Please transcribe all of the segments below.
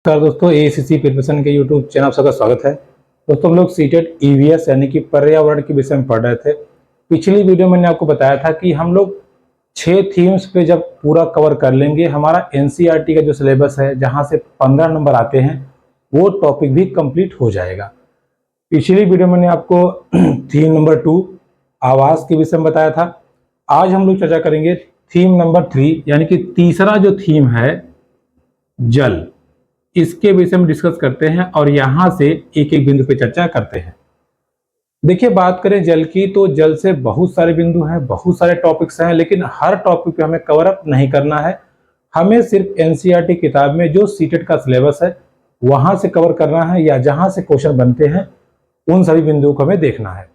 नमस्कार दोस्तों, ACC preparation के यूट्यूब चैनल सबका स्वागत है। दोस्तों, हम लोग सीटेट ईवीएस यानी कि पर्यावरण के विषय में पढ़ रहे थे। पिछली वीडियो में मैंने आपको बताया था कि हम लोग 6 थीम्स पे जब पूरा कवर कर लेंगे, हमारा एनसीईआरटी का जो सिलेबस है जहां से 15 नंबर आते हैं वो टॉपिक भी कंप्लीट हो जाएगा। पिछली वीडियो में मैंने आपको थीम नंबर 2 आवास के विषय में बताया था। आज हम लोग चर्चा करेंगे थीम नंबर 3 यानी कि तीसरा जो थीम है जल, इसके विषय में डिस्कस करते हैं और यहां से एक एक बिंदु पे चर्चा करते हैं। देखिए, बात करें जल की तो जल से बहुत सारे बिंदु हैं, बहुत सारे टॉपिक्स हैं, लेकिन हर टॉपिक पे हमें कवर अप नहीं करना है। हमें सिर्फ एनसीईआरटी किताब में जो सीटेट का सिलेबस है वहां से कवर करना है, या जहां से क्वेश्चन बनते हैं उन सभी बिंदुओं को हमें देखना है।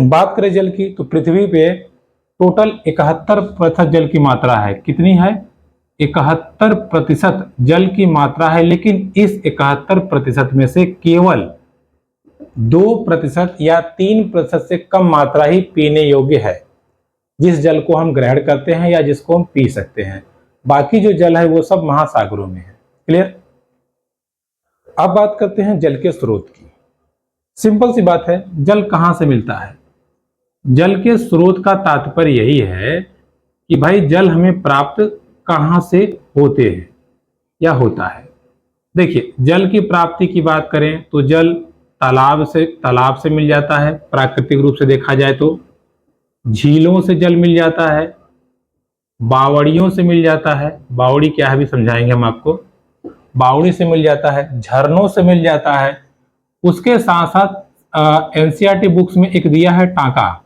बात करें जल की तो पृथ्वी पे टोटल 71% जल की मात्रा है। कितनी है? 71% जल की मात्रा है, लेकिन इस 71% में से केवल 2% या 3% से कम मात्रा ही पीने योग्य है, जिस जल को हम ग्रहण करते हैं या जिसको हम पी सकते हैं। बाकी जो जल है वो सब महासागरों में है। क्लियर? अब बात करते हैं जल के स्रोत की। सिंपल सी बात है, जल कहां से मिलता है? जल के स्रोत का तात्पर्य यही है कि भाई जल हमें प्राप्त कहां से होते हैं या होता है। देखिए, जल की प्राप्ति की बात करें तो जल तालाब से मिल जाता है। प्राकृतिक रूप से देखा जाए तो झीलों से जल मिल जाता है, बावड़ियों से मिल जाता है। बावड़ी क्या है भी समझाएंगे हम आपको। बावड़ी से मिल जाता है, झरनों से मिल जाता है। उसके साथ साथ एनसीईआरटी बुक्स में एक दिया है टाका।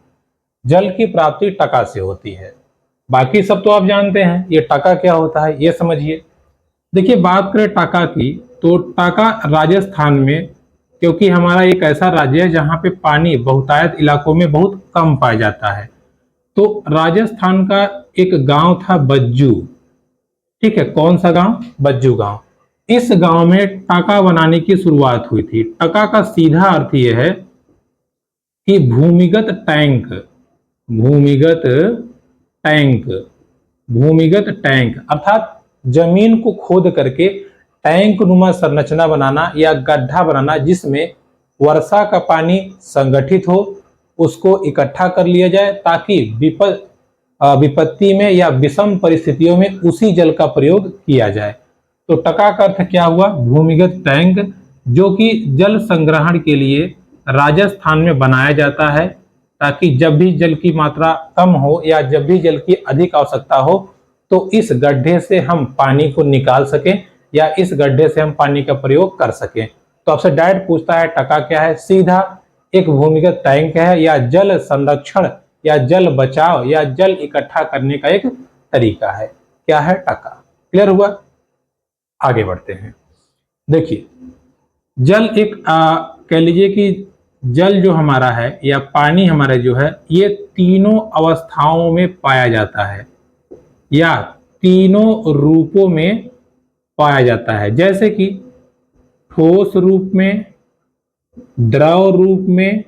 जल की प्राप्ति टका से होती है। बाकी सब तो आप जानते हैं, ये टका क्या होता है ये समझिए। देखिए, बात करें टका की तो टका राजस्थान में, क्योंकि हमारा एक ऐसा राज्य है जहां पे पानी बहुतायत इलाकों में बहुत कम पाया जाता है, तो राजस्थान का एक गांव था बज्जू। ठीक है, कौन सा गांव? बज्जू गांव। इस गांव में टका बनाने की शुरुआत हुई थी। टका का सीधा अर्थ यह है कि भूमिगत टैंक, भूमिगत टैंक, भूमिगत टैंक अर्थात जमीन को खोद करके टैंक नुमा संरचना बनाना या गड्ढा बनाना, जिसमें वर्षा का पानी संगठित हो, उसको इकट्ठा कर लिया जाए ताकि विपत्ति में या विषम परिस्थितियों में उसी जल का प्रयोग किया जाए। तो टका का अर्थ क्या हुआ? भूमिगत टैंक, जो कि जल संग्रहण के लिए राजस्थान में बनाया जाता है, ताकि जब भी जल की मात्रा कम हो या जब भी जल की अधिक आवश्यकता हो तो इस गड्ढे से हम पानी को निकाल सकें या इस गड्ढे से हम पानी का प्रयोग कर सकें। तो आपसे डायरेक्ट पूछता है टका क्या है? सीधा एक भूमिगत टैंक है, या जल संरक्षण या जल बचाव या जल इकट्ठा करने का एक तरीका है। क्या है? टका। क्लियर हुआ? आगे बढ़ते हैं। देखिए, जल एक कह लीजिए कि जल जो हमारा है या पानी हमारा जो है, ये तीनों अवस्थाओं में पाया जाता है या तीनों रूपों में पाया जाता है, जैसे कि ठोस रूप में, द्रव रूप में,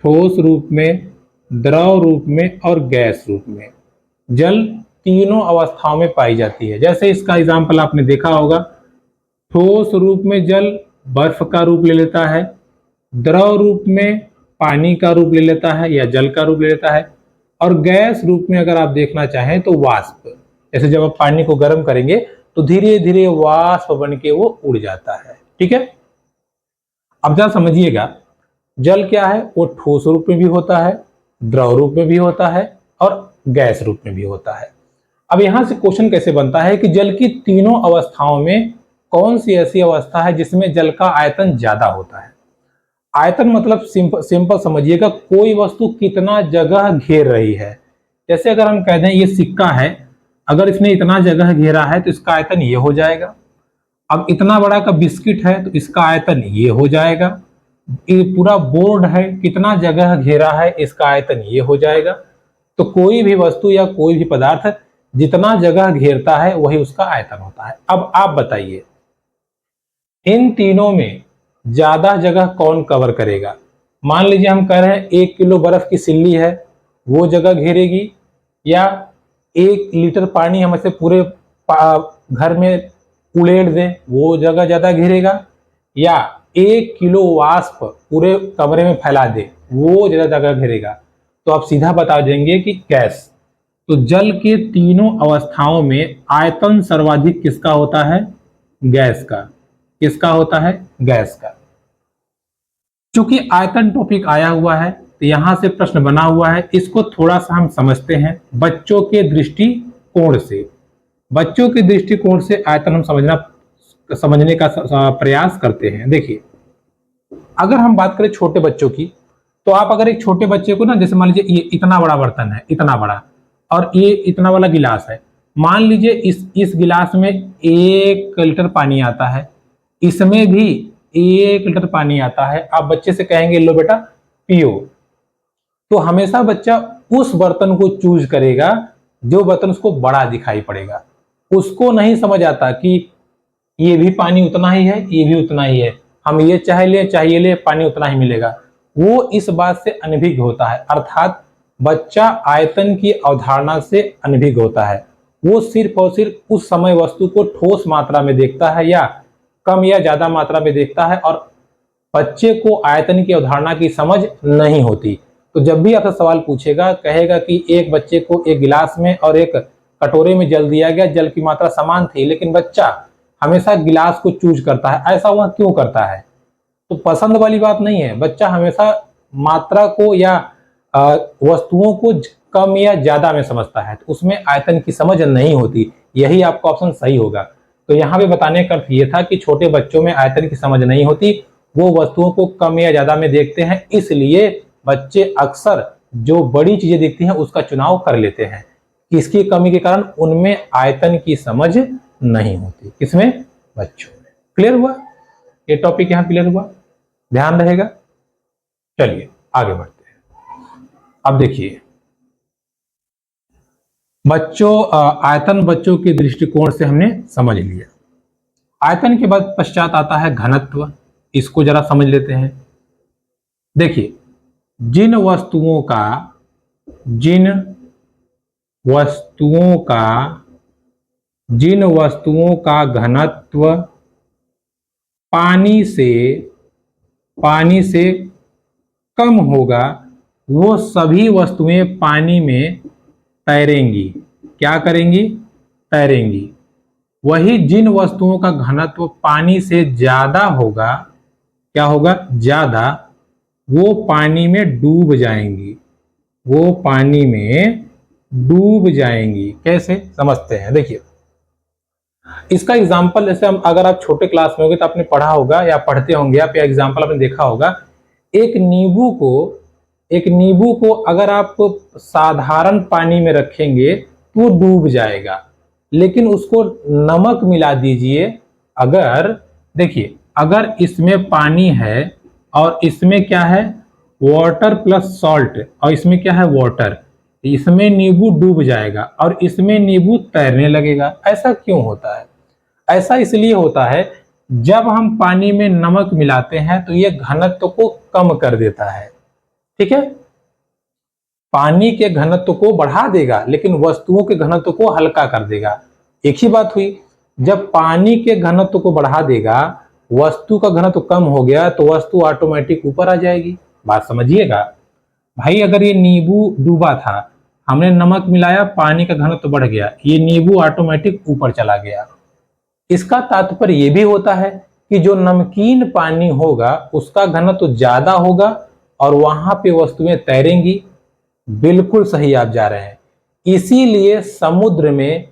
ठोस रूप में, द्रव रूप में और गैस रूप में। जल तीनों अवस्थाओं में पाई जाती है। जैसे इसका एग्जाम्पल आपने देखा होगा, ठोस रूप में जल बर्फ का रूप ले लेता है, द्रव रूप में पानी का रूप ले लेता है या जल का रूप ले लेता है, और गैस रूप में अगर आप देखना चाहें तो वाष्प। जैसे जब आप पानी को गर्म करेंगे तो धीरे धीरे वाष्प बन के वो उड़ जाता है। ठीक है, अब जरा समझिएगा, जल क्या है? वो ठोस रूप में भी होता है, द्रव रूप में भी होता है और गैस रूप में भी होता है। अब यहां से क्वेश्चन कैसे बनता है कि जल की तीनों अवस्थाओं में कौन सी ऐसी अवस्था है जिसमें जल का आयतन ज्यादा होता है? आयतन मतलब सिंपल समझिएगा, कोई वस्तु कितना जगह घेर रही है। जैसे अगर हम कह दें ये सिक्का है, अगर इसने इतना जगह घेरा है तो इसका आयतन ये हो जाएगा। अब इतना बड़ा का बिस्किट है तो इसका आयतन ये हो जाएगा। ये पूरा बोर्ड है, कितना जगह घेरा है, इसका आयतन ये हो जाएगा। तो कोई भी वस्तु या कोई भी पदार्थ जितना जगह घेरता है वही उसका आयतन होता है। अब आप बताइए, इन तीनों में ज्यादा जगह कौन कवर करेगा? मान लीजिए हम कह रहे हैं 1 किलो बर्फ की सिल्ली है, वो जगह घेरेगी, या 1 लीटर पानी हम ऐसे पूरे घर में उड़ेल दे वो जगह ज्यादा घेरेगा, या 1 किलो वाष्प पूरे कमरे में फैला दे वो ज्यादा जगह घेरेगा? तो आप सीधा बता देंगे कि गैस। तो जल के तीनों अवस्थाओं में आयतन सर्वाधिक किसका होता है? गैस का। किसका होता है? गैस का। चूंकि आयतन टॉपिक आया हुआ है तो यहां से प्रश्न बना हुआ है, इसको थोड़ा सा हम समझते हैं बच्चों के दृष्टिकोण से। बच्चों के दृष्टिकोण से आयतन हम समझने का प्रयास करते हैं। देखिए, अगर हम बात करें छोटे बच्चों की, तो आप अगर एक छोटे बच्चे को ना, जैसे मान लीजिए ये इतना बड़ा बर्तन है, इतना बड़ा, और ये इतना वाला गिलास है, मान लीजिए इस गिलास में 1 लीटर पानी आता है, इसमें भी 1 लीटर पानी आता है। आप बच्चे से कहेंगे लो बेटा पियो, तो हमेशा बच्चा उस बर्तन को चूज करेगा जो बर्तन उसको बड़ा दिखाई पड़ेगा। उसको नहीं समझ आता कि ये भी पानी उतना ही है, ये भी उतना ही है, हम ये चाहे ले चाहिए ले, पानी उतना ही मिलेगा। वो इस बात से अनभिज्ञ होता है, अर्थात बच्चा आयतन की अवधारणा से अनभिज्ञ होता है। वो सिर्फ और सिर्फ उस समय वस्तु को ठोस मात्रा में देखता है या कम या ज्यादा मात्रा में देखता है, और बच्चे को आयतन की अवधारणा की समझ नहीं होती। तो जब भी आपसे सवाल पूछेगा, कहेगा कि एक बच्चे को एक गिलास में और एक कटोरे में जल दिया गया, जल की मात्रा समान थी, लेकिन बच्चा हमेशा गिलास को चूज करता है, ऐसा वह क्यों करता है? तो पसंद वाली बात नहीं है, बच्चा हमेशा मात्रा को या वस्तुओं को कम या ज्यादा में समझता है, तो उसमें आयतन की समझ नहीं होती। यही आपका ऑप्शन सही होगा। तो यहाँ पे बताने का अर्थ ये था कि छोटे बच्चों में आयतन की समझ नहीं होती, वो वस्तुओं को कम या ज्यादा में देखते हैं, इसलिए बच्चे अक्सर जो बड़ी चीजें दिखती हैं उसका चुनाव कर लेते हैं। किसकी कमी के कारण? उनमें आयतन की समझ नहीं होती। किसमें? बच्चों में। क्लियर हुआ? ये टॉपिक यहां क्लियर हुआ, ध्यान रहेगा। चलिए आगे बढ़ते हैं। अब देखिए बच्चों, आयतन बच्चों के दृष्टिकोण से हमने समझ लिया। आयतन के बाद पश्चात आता है घनत्व। इसको जरा समझ लेते हैं। देखिए, जिन वस्तुओं का घनत्व पानी से कम होगा, वो सभी वस्तुएं पानी में तैरेंगी। क्या करेंगी? तैरेंगी। वही जिन वस्तुओं का घनत्व पानी से ज्यादा होगा, क्या होगा? ज्यादा, वो पानी में डूब जाएंगी। वो पानी में डूब जाएंगी। कैसे समझते हैं? देखिए, इसका एग्जाम्पल जैसे हम, अगर आप छोटे क्लास में होंगे तो आपने पढ़ा होगा या पढ़ते होंगे आप, या एग्जाम्पल आपने देखा होगा, एक नींबू को अगर आप साधारण पानी में रखेंगे तो वो डूब जाएगा, लेकिन उसको नमक मिला दीजिए। अगर देखिए, अगर इसमें पानी है और इसमें क्या है? वाटर प्लस सॉल्ट, और इसमें क्या है? वाटर। इसमें नींबू डूब जाएगा और इसमें नींबू तैरने लगेगा। ऐसा क्यों होता है? ऐसा इसलिए होता है, जब हम पानी में नमक मिलाते हैं तो ये घनत्व को कम कर देता है। ठीक है, पानी के घनत्व को बढ़ा देगा लेकिन वस्तुओं के घनत्व को हल्का कर देगा। एक ही बात हुई, जब पानी के घनत्व को बढ़ा देगा, वस्तु का घनत्व कम हो गया, तो वस्तु ऑटोमेटिक ऊपर आ जाएगी। बात समझिएगा भाई। अगर ये नींबू डूबा था, हमने नमक मिलाया, पानी का घनत्व बढ़ गया, ये नींबू ऑटोमेटिक ऊपर चला गया। इसका तात्पर्य ये भी होता है कि जो नमकीन पानी होगा उसका घनत्व ज्यादा होगा और वहां पे वस्तुएं तैरेंगी। बिल्कुल सही आप जा रहे हैं। इसीलिए समुद्र में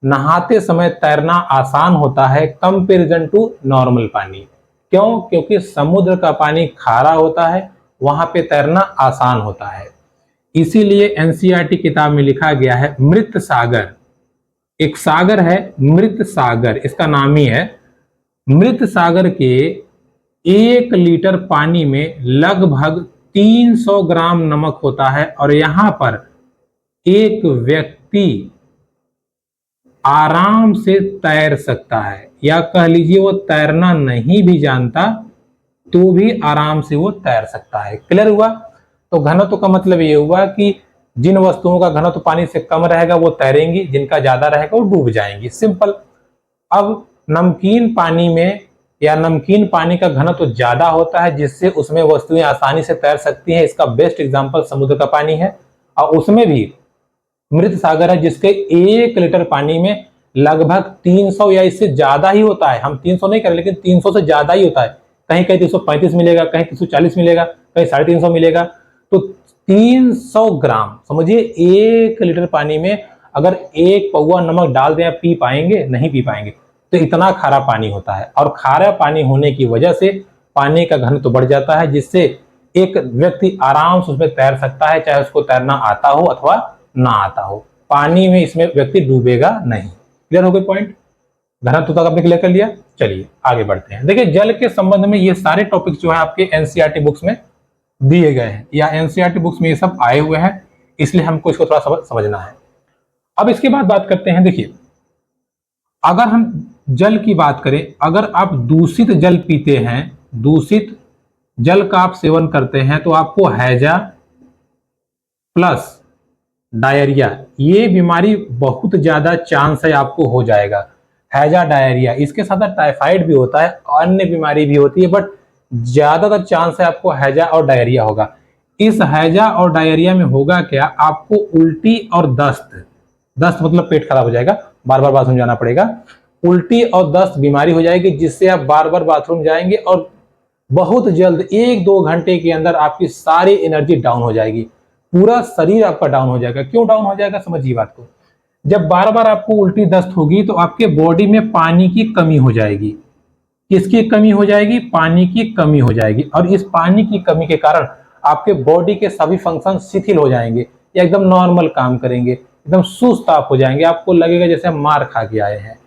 नहाते समय तैरना आसान होता है कंपेरिजन टू नॉर्मल पानी। क्यों? क्योंकि समुद्र का पानी खारा होता है, वहां पे तैरना आसान होता है। इसीलिए एनसीईआरटी किताब में लिखा गया है मृत सागर, एक सागर है मृत सागर, इसका नाम ही है। मृत सागर के 1 लीटर पानी में लगभग 300 ग्राम नमक होता है, और यहां पर एक व्यक्ति आराम से तैर सकता है, या कह लीजिए वो तैरना नहीं भी जानता तो भी आराम से वो तैर सकता है। क्लियर हुआ? तो घनत्व का मतलब ये हुआ कि जिन वस्तुओं का घनत्व पानी से कम रहेगा वो तैरेंगी, जिनका ज्यादा रहेगा वो डूब जाएंगी। सिंपल। अब नमकीन पानी में या नमकीन पानी का घनत्व तो ज्यादा होता है, जिससे उसमें वस्तुएं आसानी से तैर सकती हैं। इसका बेस्ट एग्जांपल समुद्र का पानी है, और उसमें भी मृत सागर है, जिसके 1 लीटर पानी में लगभग 300 या इससे ज्यादा ही होता है। हम 300 नहीं करें, लेकिन 300 से ज्यादा ही होता है। कहीं कहीं 335 मिलेगा, कहीं 340 मिलेगा, कहीं 350 मिलेगा। तो 300 ग्राम, समझिए 1 लीटर पानी में अगर 1 पौवा नमक डाल दें, पी पाएंगे? नहीं पी पाएंगे। तो इतना खारा पानी होता है, और खारा पानी होने की वजह से पानी का घनत्व बढ़ जाता है, जिससे एक व्यक्ति आराम से उसमें तैर सकता है, चाहे उसको तैरना आता हो अथवा ना आता हो। पानी में इसमें व्यक्ति डूबेगा नहीं। क्लियर हो गई पॉइंट? घनत्व तक आपने क्लियर कर लिया। चलिए आगे बढ़ते हैं। देखिए, जल के संबंध में ये सारे टॉपिक्स जो है आपके एनसीईआरटी बुक्स में दिए गए हैं, या एनसीईआरटी बुक्स में ये सब आए हुए हैं, इसलिए हमको इसको थोड़ा समझना है। अब इसके बाद बात करते हैं। देखिए, अगर हम जल की बात करें, अगर आप दूषित जल पीते हैं, दूषित जल का आप सेवन करते हैं, तो आपको हैजा प्लस डायरिया, ये बीमारी बहुत ज्यादा चांस है आपको हो जाएगा। हैजा, डायरिया, इसके साथ टाइफाइड भी होता है, अन्य बीमारी भी होती है, बट ज्यादातर चांस है आपको हैजा और डायरिया होगा। इस हैजा और डायरिया में होगा क्या? आपको उल्टी और दस्त, दस्त मतलब पेट खराब हो जाएगा, बार बार बाथरूम जाना पड़ेगा। उल्टी और दस्त बीमारी हो जाएगी, जिससे आप बार बार बाथरूम जाएंगे, और बहुत जल्द 1-2 घंटे के अंदर आपकी सारी एनर्जी डाउन हो जाएगी, पूरा शरीर आपका डाउन हो जाएगा। क्यों डाउन हो जाएगा? समझिए बात को। जब बार बार आपको उल्टी दस्त होगी, तो आपके बॉडी में पानी की कमी हो जाएगी। किसकी कमी हो जाएगी? पानी की कमी हो जाएगी, और इस पानी की कमी के कारण आपके बॉडी के सभी फंक्शन शिथिल हो जाएंगे, या एकदम नॉर्मल काम करेंगे, एकदम सुस्त आप हो जाएंगे, आपको लगेगा जैसे मार खा के आए हैं।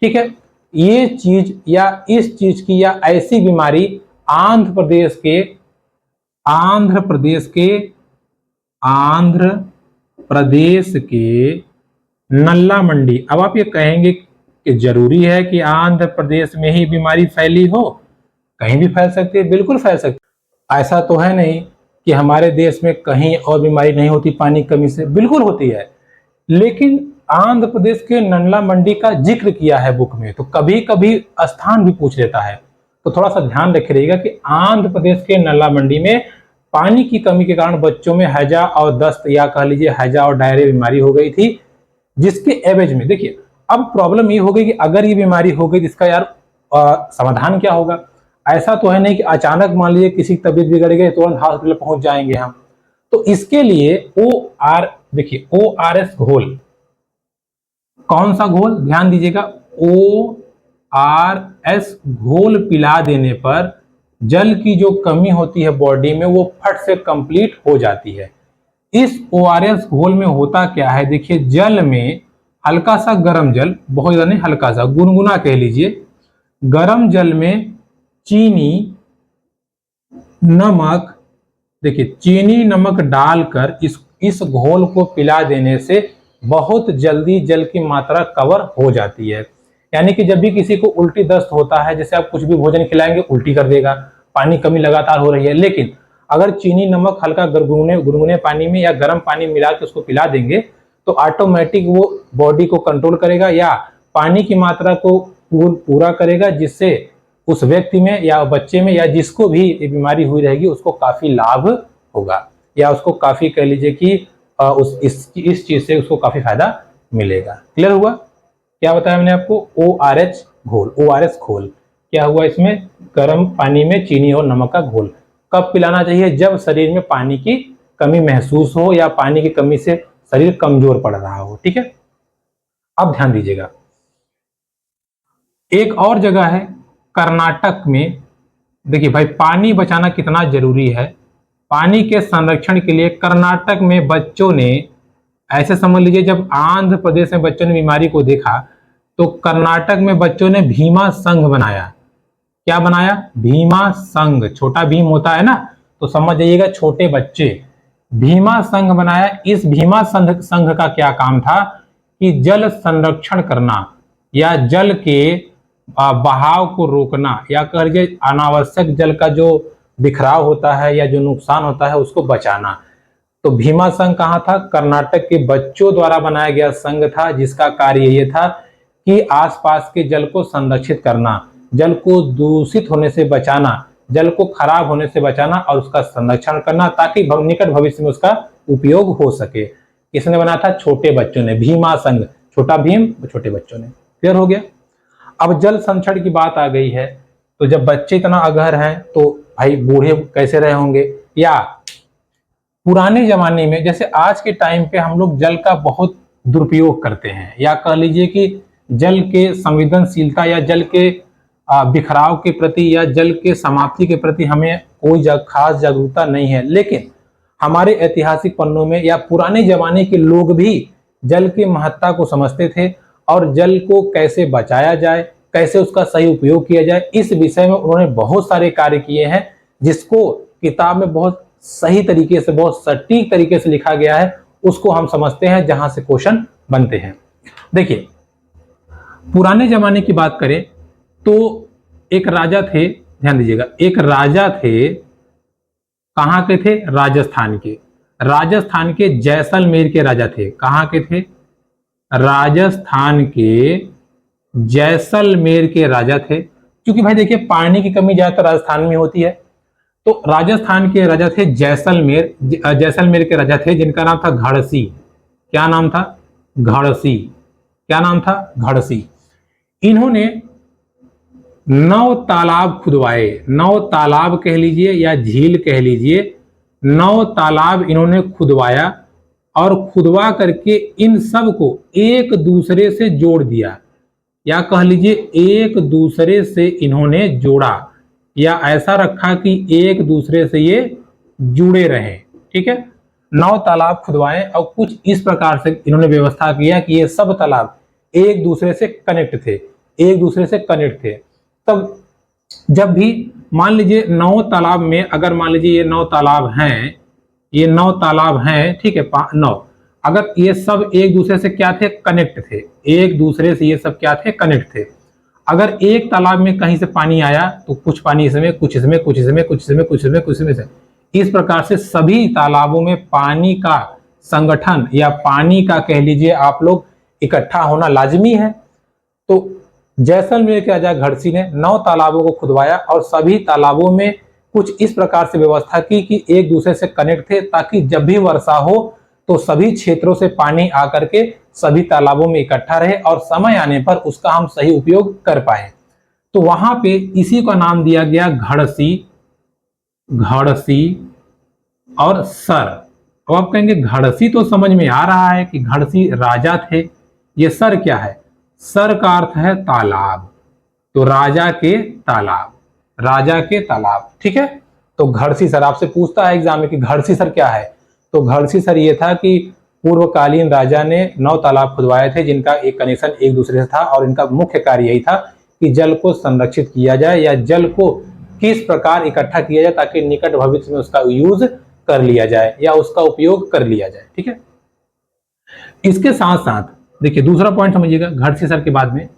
ठीक है, ये चीज या इस चीज की या ऐसी बीमारी आंध्र प्रदेश के नल्ला मंडी। अब आप ये कहेंगे कि जरूरी है कि आंध्र प्रदेश में ही बीमारी फैली हो? कहीं भी फैल सकती है, बिल्कुल फैल सकती है। ऐसा तो है नहीं कि हमारे देश में कहीं और बीमारी नहीं होती पानी की कमी से, बिल्कुल होती है। लेकिन आंध्र प्रदेश के नल्ला मंडी का जिक्र किया है बुक में, तो कभी कभी स्थान भी पूछ लेता है, तो थोड़ा सा ध्यान रखिएगा कि आंध्र प्रदेश के नल्ला मंडी में पानी की कमी के कारण बच्चों में हैजा और दस्त, या कह लीजिए हैजा और डायरिया बीमारी हो गई थी, जिसके एवज में देखिए अब प्रॉब्लम ये हो गई कि अगर ये बीमारी हो गई तो इसका यार समाधान क्या होगा? ऐसा तो है नहीं कि अचानक मान लीजिए किसी की तबीयत बिगड़ गई, तुरंत हॉस्पिटल पहुंच जाएंगे हम। तो इसके लिए देखिए ORS घोल, कौन सा घोल? ध्यान दीजिएगा, ORS घोल पिला देने पर जल की जो कमी होती है बॉडी में, वो फट से कंप्लीट हो जाती है। इस ORS घोल में होता क्या है? देखिए, जल में हल्का सा गर्म जल, बहुत ज्यादा नहीं, हल्का सा गुनगुना कह लीजिए, गर्म जल में चीनी, नमक, देखिए चीनी नमक डालकर इस घोल को पिला देने से बहुत जल्दी जल की मात्रा कवर हो जाती है। यानी कि जब भी किसी को उल्टी दस्त होता है, जैसे आप कुछ भी भोजन खिलाएंगे उल्टी कर देगा, पानी कमी लगातार हो रही है, लेकिन अगर चीनी नमक हल्का गुनगुने पानी में या गर्म पानी मिला के उसको पिला देंगे, तो ऑटोमेटिक वो बॉडी को कंट्रोल करेगा, या पानी की मात्रा को पूरा करेगा, जिससे उस व्यक्ति में या बच्चे में या जिसको भी ये बीमारी हुई रहेगी उसको काफी लाभ होगा, या उसको काफी कह लीजिए कि इस चीज से उसको काफी फायदा मिलेगा। क्लियर हुआ? क्या बताया मैंने आपको? ORS घोल क्या हुआ? इसमें गर्म पानी में चीनी और नमक का घोल। कब पिलाना चाहिए? जब शरीर में पानी की कमी महसूस हो, या पानी की कमी से शरीर कमजोर पड़ रहा हो। ठीक है, अब ध्यान दीजिएगा, एक और जगह है कर्नाटक में। देखिए भाई, पानी बचाना कितना जरूरी है। पानी के संरक्षण के लिए कर्नाटक में बच्चों ने, ऐसे समझ लीजिए, जब आंध्र प्रदेश में बच्चों ने बीमारी को देखा, तो कर्नाटक में बच्चों ने भीमा संघ बनाया। क्या बनाया? भीमा संघ। छोटा भीम होता है ना, तो समझ जाइएगा छोटे बच्चे। भीमा संघ बनाया। इस भीमा संघ का क्या काम था कि जल संरक्षण करना, या जल के बहाव को रोकना, या कह लीजिए अनावश्यक जल का जो बिखराव होता है या जो नुकसान होता है उसको बचाना। तो भीमा संघ कहाँ था? कर्नाटक के बच्चों द्वारा बनाया गया संघ था, जिसका कार्य ये था कि आसपास के जल को संरक्षित करना, जल को दूषित होने से बचाना, जल को खराब होने से बचाना और उसका संरक्षण करना, ताकि निकट भविष्य में उसका उपयोग हो सके। किसने बनाया था? छोटे बच्चों ने, भीमा संघ, छोटा भीम, छोटे बच्चों ने। क्लियर हो गया। अब जल संरक्षण की बात आ गई है, तो जब बच्चे इतना अगहर हैं तो भाई बूढ़े कैसे रहे होंगे? या पुराने जमाने में, जैसे आज के टाइम पे हम लोग जल का बहुत दुरुपयोग करते हैं, या कह लीजिए कि जल के संवेदनशीलता या जल के बिखराव के प्रति या जल के समाप्ति के प्रति हमें कोई खास जागरूकता नहीं है। लेकिन हमारे ऐतिहासिक पन्नों में या पुराने जमाने के लोग भी जल की महत्ता को समझते थे और जल को कैसे बचाया जाए, कैसे उसका सही उपयोग किया जाए, इस विषय में उन्होंने बहुत सारे कार्य किए हैं, जिसको किताब में बहुत सही तरीके से, बहुत सटीक तरीके से लिखा गया है। उसको हम समझते हैं, जहां से क्वेश्चन बनते हैं। देखिए, पुराने जमाने की बात करें तो एक राजा थे, ध्यान दीजिएगा, एक राजा थे, कहां के थे? राजस्थान के। राजस्थान के जैसलमेर के राजा थे। कहां के थे? राजस्थान के जैसलमेर के राजा थे। क्योंकि भाई देखिए, पानी की कमी ज्यादातर राजस्थान में होती है, तो राजस्थान के राजा थे जैसलमेर। जैसलमेर के राजा थे जिनका नाम था घड़सी। क्या नाम था? घड़सी। क्या नाम था? घड़सी। इन्होंने 9 तालाब खुदवाए। 9 तालाब कह लीजिए या झील कह लीजिए, 9 तालाब इन्होंने खुदवाया और खुदवा करके इन सब को एक दूसरे से जोड़ दिया, या कह लीजिए एक दूसरे से इन्होंने जोड़ा, या ऐसा रखा कि एक दूसरे से ये जुड़े रहे। ठीक है, 9 तालाब खुदवाए और कुछ इस प्रकार से इन्होंने व्यवस्था किया कि ये सब तालाब एक दूसरे से कनेक्ट थे, एक दूसरे से कनेक्ट थे। तब जब भी मान लीजिए 9 तालाब में, अगर मान लीजिए ये 9 तालाब हैं, ये 9 तालाब हैं, ठीक है, 9, अगर ये सब एक दूसरे से क्या थे? कनेक्ट थे। एक दूसरे से ये सब क्या थे? कनेक्ट थे। अगर एक तालाब में कहीं से पानी आया तो कुछ पानी इसमें, कुछ इसमें, कुछ इसमें, कुछ इसमें, कुछ इसमें, कुछ इसमें से, इस प्रकार से सभी तालाबों में पानी का संगठन या पानी का कह लीजिए आप लोग इकट्ठा होना लाजमी है। तो जैसलमेर के राजा घड़सी ने 9 तालाबों को खुदवाया और सभी तालाबों में कुछ इस प्रकार से व्यवस्था की कि एक दूसरे से कनेक्ट थे, ताकि जब भी वर्षा हो तो सभी क्षेत्रों से पानी आकर के सभी तालाबों में इकट्ठा रहे और समय आने पर उसका हम सही उपयोग कर पाए। तो वहां पे इसी का नाम दिया गया घड़सी, घड़सी और सर। अब आप कहेंगे घड़सी तो समझ में आ रहा है कि घड़सी राजा थे, ये सर क्या है? सर का अर्थ है तालाब, तो राजा के तालाब, राजा के तालाब। ठीक है, तो घड़सी सर आपसे पूछता है एग्जाम में कि घड़सी सर क्या है, तो घड़सी सर ये था कि पूर्वकालीन राजा ने 9 तालाब खुदवाए थे जिनका एक कनेक्शन एक दूसरे से था, और इनका मुख्य कार्य यही था कि जल को संरक्षित किया जाए या जल को किस प्रकार इकट्ठा किया जाए ताकि निकट भविष्य में उसका यूज कर लिया जाए या उसका उपयोग कर लिया जाए। ठीक है, इसके साथ साथ देखिए दूसरा पॉइंट समझिएगा घड़सी सर के बाद में,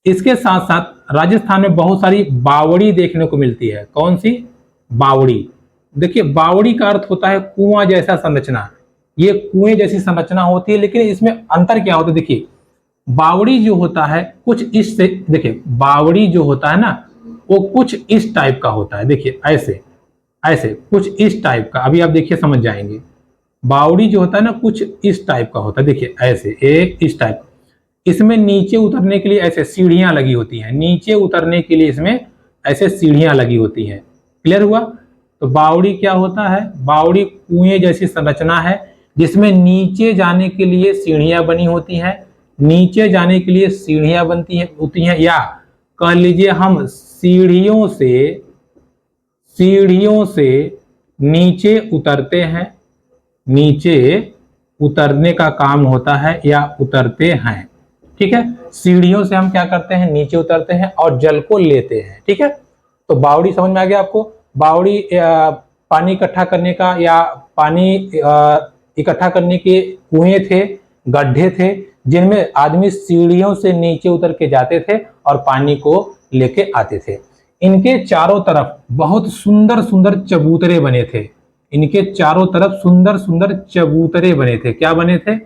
इसके साथ साथ राजस्थान में बहुत सारी बावड़ी देखने को मिलती है। कौन सी? बावड़ी। देखिए, बावड़ी का अर्थ होता है कुआं जैसा संरचना। ये कुएं जैसी संरचना होती है, लेकिन इसमें अंतर क्या होता है? देखिए, बावड़ी जो होता है कुछ इस से, देखिए बावड़ी जो होता है ना वो कुछ इस टाइप का होता है। देखिए ऐसे ऐसे कुछ इस टाइप का, अभी आप देखिए समझ जाएंगे। बावड़ी जो होता है ना कुछ इस टाइप का होता है। देखिए ऐसे एक इस टाइप, इसमें नीचे उतरने के लिए ऐसे सीढ़ियां लगी होती हैं, नीचे उतरने के लिए इसमें ऐसे सीढ़ियां लगी होती हैं। क्लियर हुआ? तो बावड़ी क्या होता है? बावड़ी कुएं जैसी संरचना है जिसमें नीचे जाने के लिए सीढ़ियां बनी होती हैं, नीचे जाने के लिए सीढ़ियां बनती हैं होती हैं, या कह लीजिए हम सीढ़ियों से नीचे उतरते हैं, नीचे उतरने का काम होता है या उतरते हैं। ठीक है, सीढ़ियों से हम क्या करते हैं? नीचे उतरते हैं और जल को लेते हैं। ठीक है, तो बावड़ी समझ में आ गया आपको? बावड़ी पानी इकट्ठा करने का या पानी इकट्ठा करने के कुएं थे, गड्ढे थे जिनमें आदमी सीढ़ियों से नीचे उतर के जाते थे और पानी को लेके आते थे। इनके चारों तरफ बहुत सुंदर सुंदर चबूतरे बने थे। इनके चारों तरफ सुंदर सुंदर चबूतरे बने थे। क्या बने थे?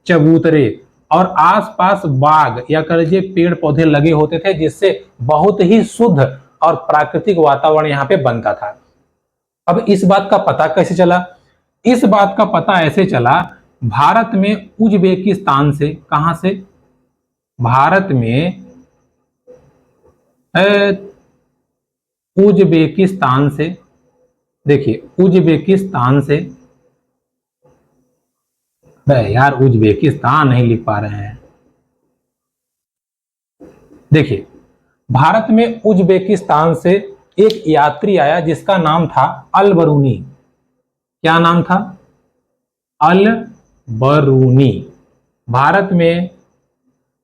चबूतरे। और आसपास बाग या कह लीजिए पेड़ पौधे लगे होते थे, जिससे बहुत ही शुद्ध और प्राकृतिक वातावरण यहाँ पे बनता था। अब इस बात का पता कैसे चला? इस बात का पता ऐसे चला, भारत में उज्बेकिस्तान से, कहां से? भारत में उज्बेकिस्तान से, देखिए उज्बेकिस्तान से, यार उज्बेकिस्तान नहीं लिख पा रहे हैं। देखिए भारत में उज्बेकिस्तान से एक यात्री आया जिसका नाम था अल बरूनी। क्या नाम था? अल बरूनी। भारत में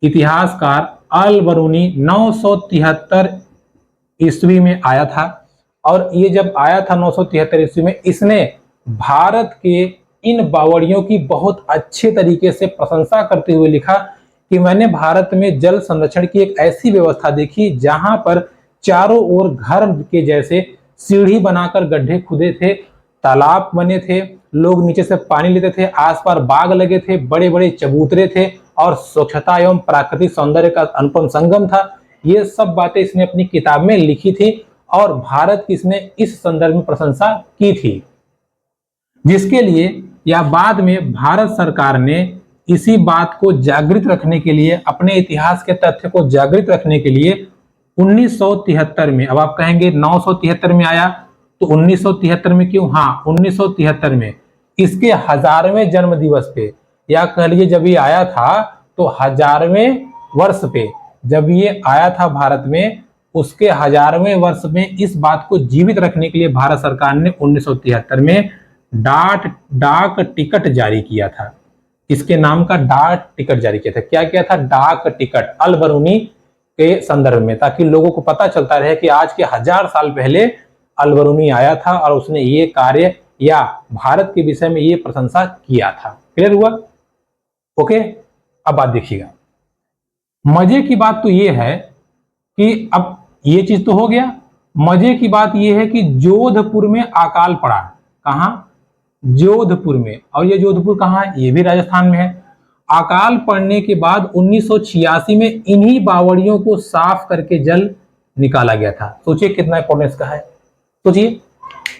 इतिहासकार अल बरूनी 973 ईस्वी में आया था, और ये जब आया था 973 ईस्वी में, इसने भारत के इन बावड़ियों की बहुत अच्छे तरीके से प्रशंसा करते हुए लिखा कि मैंने भारत में जल संरक्षण की एक ऐसी व्यवस्था देखी जहां पर चारों ओर घर के जैसे सीढ़ी बनाकर गड्ढे खुदे थे, तालाब बने थे, लोग नीचे से पानी लेते थे, आसपास बाग लगे थे, बड़े बड़े चबूतरे थे, और स्वच्छता एवं प्राकृतिक सौंदर्य का अनुपम संगम था। ये सब बातें इसने अपनी किताब में लिखी थी और भारत की इसने इस संदर्भ में प्रशंसा की थी, जिसके लिए या बाद में भारत सरकार ने इसी बात को जागृत रखने के लिए, अपने इतिहास के तथ्य को जागृत रखने के लिए 1973 में, अब आप कहेंगे 973 में आया तो 1973 में क्यों? हाँ, 1973 में इसके 1000वें जन्म दिवस पे, या कह लीजिए जब ये आया था तो 1000वें वर्ष पे, जब ये आया था भारत में, उसके 1000वें वर्ष में इस बात को जीवित रखने के लिए भारत सरकार ने 1973 में डाक टिकट जारी किया था। इसके नाम का डाक टिकट जारी किया था। क्या किया था? डाक टिकट, अल बरूनी के संदर्भ में, ताकि लोगों को पता चलता रहे कि आज के 1000 साल पहले अल बरूनी आया था और उसने ये कार्य या भारत के विषय में ये प्रशंसा किया था। क्लियर हुआ? ओके, अब बात देखिएगा। मजे की बात तो ये है कि अब ये चीज तो हो गया, मजे की बात ये है कि जोधपुर में अकाल पड़ा। कहां? जोधपुर में। और ये जोधपुर कहां है? ये भी राजस्थान में है। अकाल पड़ने के बाद 1986 में इन्हीं बावड़ियों को साफ करके जल निकाला गया था। सोचिए कितना इंपॉर्टेंस का है। सोचिए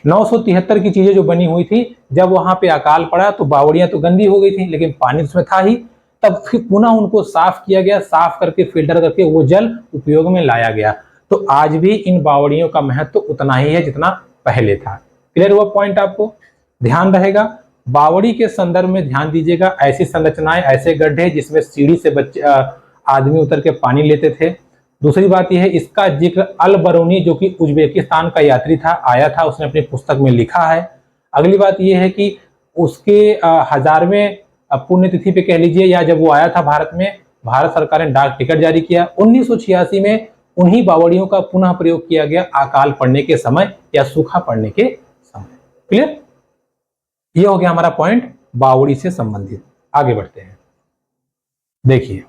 973 की चीजें जो बनी हुई थी, जब वहां पे अकाल पड़ा तो बावड़ियां तो गंदी हो गई थी, लेकिन पानी उसमें था ही, तब फिर पुनः उनको साफ किया गया, साफ करके फिल्टर करके वो जल उपयोग में लाया गया। तो आज भी इन बावड़ियों का महत्व उतना ही है जितना पहले था। क्लियर हुआ पॉइंट? आपको ध्यान रहेगा। बावड़ी के संदर्भ में ध्यान दीजिएगा, ऐसी संरचनाएं, ऐसे गड्ढे जिसमें सीढ़ी से बच्चे आदमी उतर के पानी लेते थे। दूसरी बात यह है, इसका जिक्र अल बरूनी जो कि उज्बेकिस्तान का यात्री था, आया था, उसने अपनी पुस्तक में लिखा है। अगली बात यह है कि उसके 1000वें पुण्यतिथि पे कह लीजिए, या जब वो आया था भारत में, भारत सरकार ने डाक टिकट जारी किया। 1986 में उन्हीं बावड़ियों का पुनः प्रयोग किया गया अकाल पड़ने के समय या सूखा पड़ने के समय। क्लियर? ये हो गया हमारा पॉइंट बावड़ी से संबंधित। आगे बढ़ते हैं। देखिए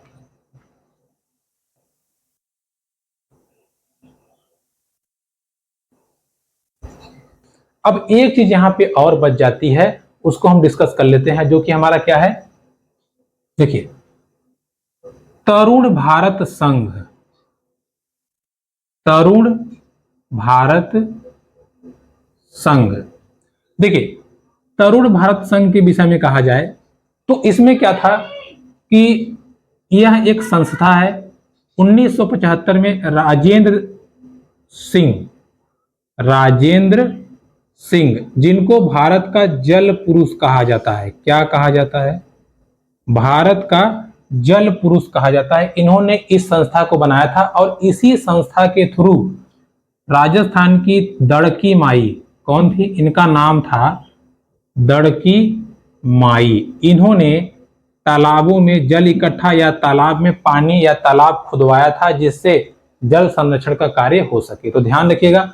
अब एक चीज यहां पे और बच जाती है, उसको हम डिस्कस कर लेते हैं, जो कि हमारा क्या है? देखिए तरुण भारत संघ, तरुण भारत संघ। देखिए तरुण भारत संघ के विषय में कहा जाए तो इसमें क्या था कि यह एक संस्था है। 1975 में राजेंद्र सिंह, जिनको भारत का जल पुरुष कहा जाता है। क्या कहा जाता है? भारत का जल पुरुष कहा जाता है। इन्होंने इस संस्था को बनाया था और इसी संस्था के थ्रू राजस्थान की दड़की माई, कौन थी? इनका नाम था दड़की माई। इन्होंने तालाबों में जल इकट्ठा या तालाब में पानी या तालाब खुदवाया था, जिससे जल संरक्षण का कार्य हो सके। तो ध्यान रखिएगा,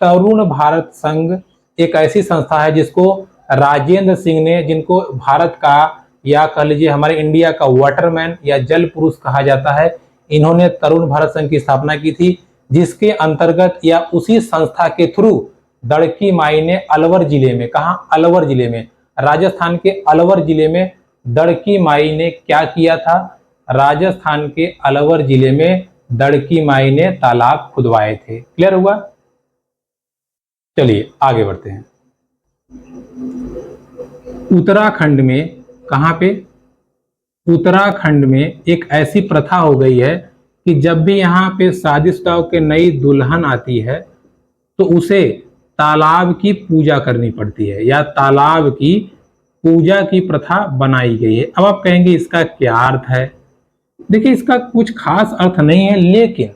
तरुण भारत संघ एक ऐसी संस्था है जिसको राजेंद्र सिंह ने, जिनको भारत का या कह लीजिए हमारे इंडिया का वाटरमैन या जल पुरुष कहा जाता है, इन्होंने तरुण भारत संघ की स्थापना की थी, जिसके अंतर्गत या उसी संस्था के थ्रू दड़की माई ने अलवर जिले में, कहा? अलवर जिले में, राजस्थान के अलवर जिले में दड़की माई ने क्या किया था? राजस्थान के अलवर जिले में दड़की माई ने तालाब खुदवाए थे। क्लियर हुआ? चलिए आगे बढ़ते हैं। उत्तराखंड में, कहां पे? उत्तराखंड में एक ऐसी प्रथा हो गई है कि जब भी यहाँ पे शादीशुदा के नई दुल्हन आती है तो उसे तालाब की पूजा करनी पड़ती है, या तालाब की पूजा की प्रथा बनाई गई है। अब आप कहेंगे इसका क्या अर्थ है? देखिए, इसका कुछ खास अर्थ नहीं है, लेकिन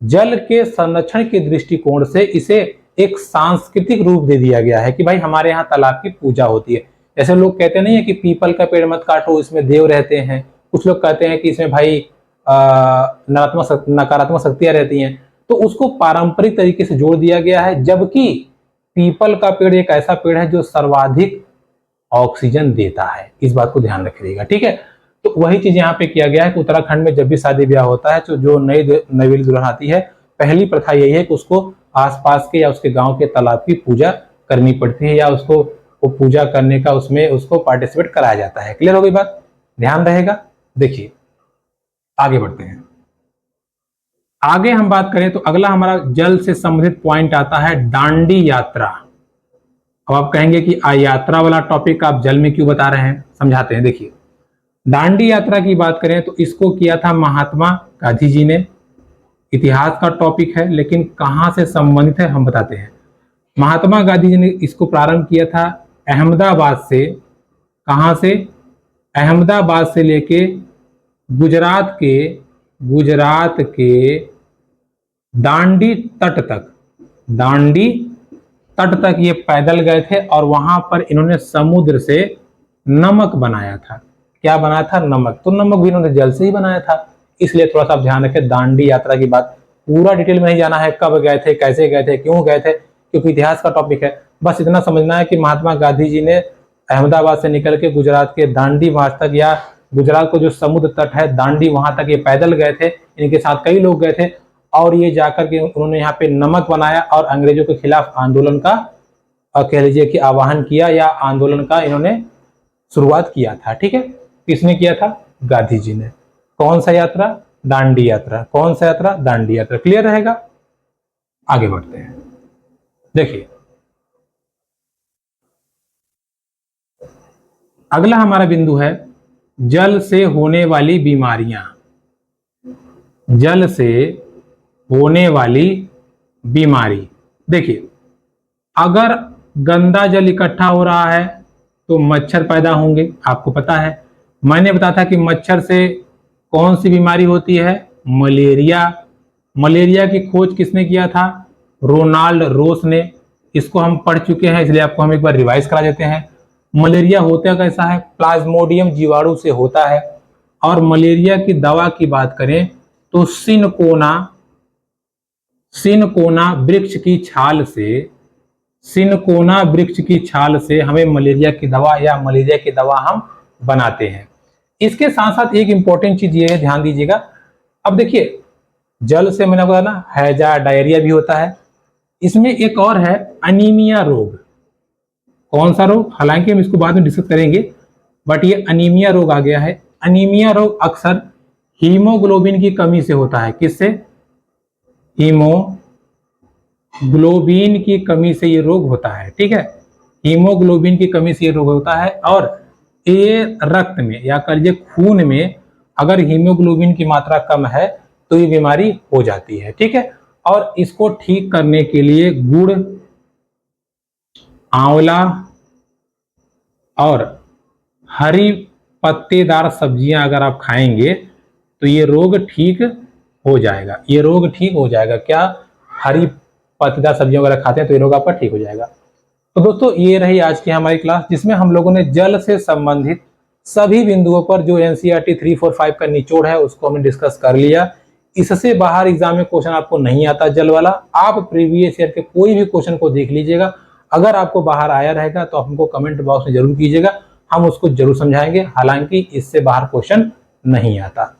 जल के संरक्षण के दृष्टिकोण से इसे एक सांस्कृतिक रूप दे दिया गया है कि भाई हमारे यहाँ तालाब की पूजा होती है। जैसे लोग कहते नहीं है कि पीपल का पेड़ मत काटो, इसमें देव रहते हैं। कुछ लोग कहते हैं कि इसमें भाई नकारात्मक शक्तियां रहती हैं, तो उसको पारंपरिक तरीके से जोड़ दिया गया है। जबकि पीपल का पेड़ एक ऐसा पेड़ है जो सर्वाधिक ऑक्सीजन देता है, इस बात को ध्यान रखिएगा, ठीक है। तो वही चीज यहाँ पे किया गया है कि उत्तराखंड में जब भी शादी ब्याह होता है तो जो नई दुल्हन आती है, पहली प्रथा यही है कि उसको आसपास के या उसके गांव के तालाब की पूजा करनी पड़ती है, या उसको वो पूजा करने का उसमें उसको पार्टिसिपेट कराया जाता है। क्लियर हो गई बात? ध्यान रहेगा। देखिए आगे बढ़ते हैं। आगे हम बात करें तो अगला हमारा जल से संबंधित पॉइंट आता है दांडी यात्रा। अब आप कहेंगे कि यात्रा वाला टॉपिक आप जल में क्यों बता रहे हैं? समझाते हैं। देखिए, दांडी यात्रा की बात करें तो इसको किया था महात्मा गांधी जी ने। इतिहास का टॉपिक है, लेकिन कहां से संबंधित है हम बताते हैं। महात्मा गांधी जी ने इसको प्रारंभ किया था अहमदाबाद से। कहां से? अहमदाबाद से लेके गुजरात के दांडी तट तक, दांडी तट तक ये पैदल गए थे, और वहां पर इन्होंने समुद्र से नमक बनाया था। क्या बनाया था? नमक। तो नमक भी इन्होंने जल से ही बनाया था। इसलिए थोड़ा सा आप ध्यान रखें, दांडी यात्रा की बात पूरा डिटेल में नहीं जाना है, कब गए थे, कैसे गए थे, क्यों गए थे, क्योंकि इतिहास का टॉपिक है। बस इतना समझना है कि महात्मा गांधी जी ने अहमदाबाद से निकल के गुजरात के दांडी मार्च तक, या गुजरात को जो समुद्र तट है दांडी, वहां तक ये पैदल गए थे। इनके साथ कई लोग गए थे, और ये जाकर के उन्होंने यहाँ पे नमक बनाया और अंग्रेजों के खिलाफ आंदोलन का कह लीजिए कि आह्वान किया, या आंदोलन का इन्होंने शुरुआत किया था। ठीक है, किसने किया था? गांधी जी ने। कौन सा यात्रा? दांडी यात्रा। कौन सा यात्रा? दांडी यात्रा। क्लियर रहेगा? आगे बढ़ते हैं। देखिए अगला हमारा बिंदु है जल से होने वाली बीमारियां। जल से होने वाली बीमारी। देखिए, अगर गंदा जल इकट्ठा हो रहा है तो मच्छर पैदा होंगे, आपको पता है। मैंने बताया था कि मच्छर से कौन सी बीमारी होती है? मलेरिया। मलेरिया की खोज किसने किया था? रोनाल्ड रोस ने। इसको हम पढ़ चुके हैं, इसलिए आपको हम एक बार रिवाइज करा देते हैं। मलेरिया होता कैसा है? प्लाज्मोडियम जीवाणु से होता है। और मलेरिया की दवा की बात करें तो सिनकोना वृक्ष की छाल से, सिनकोना वृक्ष की छाल से हमें मलेरिया की दवा, या मलेरिया की दवा हम बनाते हैं। इसके साथ साथ एक इंपॉर्टेंट चीज ये है, ध्यान दीजिएगा। अब देखिए, जल से मैंने बताया ना, हैजा, डायरिया भी होता है। इसमें एक और है अनीमिया रोग। कौन सा रोग? हालांकि हम इसको बाद में डिस्कस करेंगे, बट ये अनीमिया रोग आ गया है। अनीमिया रोग अक्सर हीमोग्लोबिन की कमी से होता है। किससे? हीमोग्लोबिन की कमी से ये रोग होता है। ठीक है, हीमोग्लोबिन की कमी से ये रोग होता है। और ये रक्त में, या कर लीजिए खून में, अगर हीमोग्लोबिन की मात्रा कम है तो ये बीमारी हो जाती है। ठीक है, और इसको ठीक करने के लिए गुड़, आंवला और हरी पत्तेदार सब्जियां अगर आप खाएंगे तो ये रोग ठीक हो जाएगा। ये रोग ठीक हो जाएगा। क्या? हरी पत्तेदार सब्जियां वगैरह खाते हैं तो ये रोग आपका ठीक हो जाएगा। तो दोस्तों, ये रही आज की हमारी क्लास, जिसमें हम लोगों ने जल से संबंधित सभी बिंदुओं पर जो एनसीईआरटी 3, 4, 5 का निचोड़ है उसको हमने डिस्कस कर लिया। इससे बाहर एग्जाम में क्वेश्चन आपको नहीं आता जल वाला, आप प्रीवियस ईयर के कोई भी क्वेश्चन को देख लीजिएगा। अगर आपको बाहर आया रहेगा तो हमको कमेंट बॉक्स में जरूर कीजिएगा, हम उसको जरूर समझाएंगे। हालांकि इससे बाहर क्वेश्चन नहीं आता।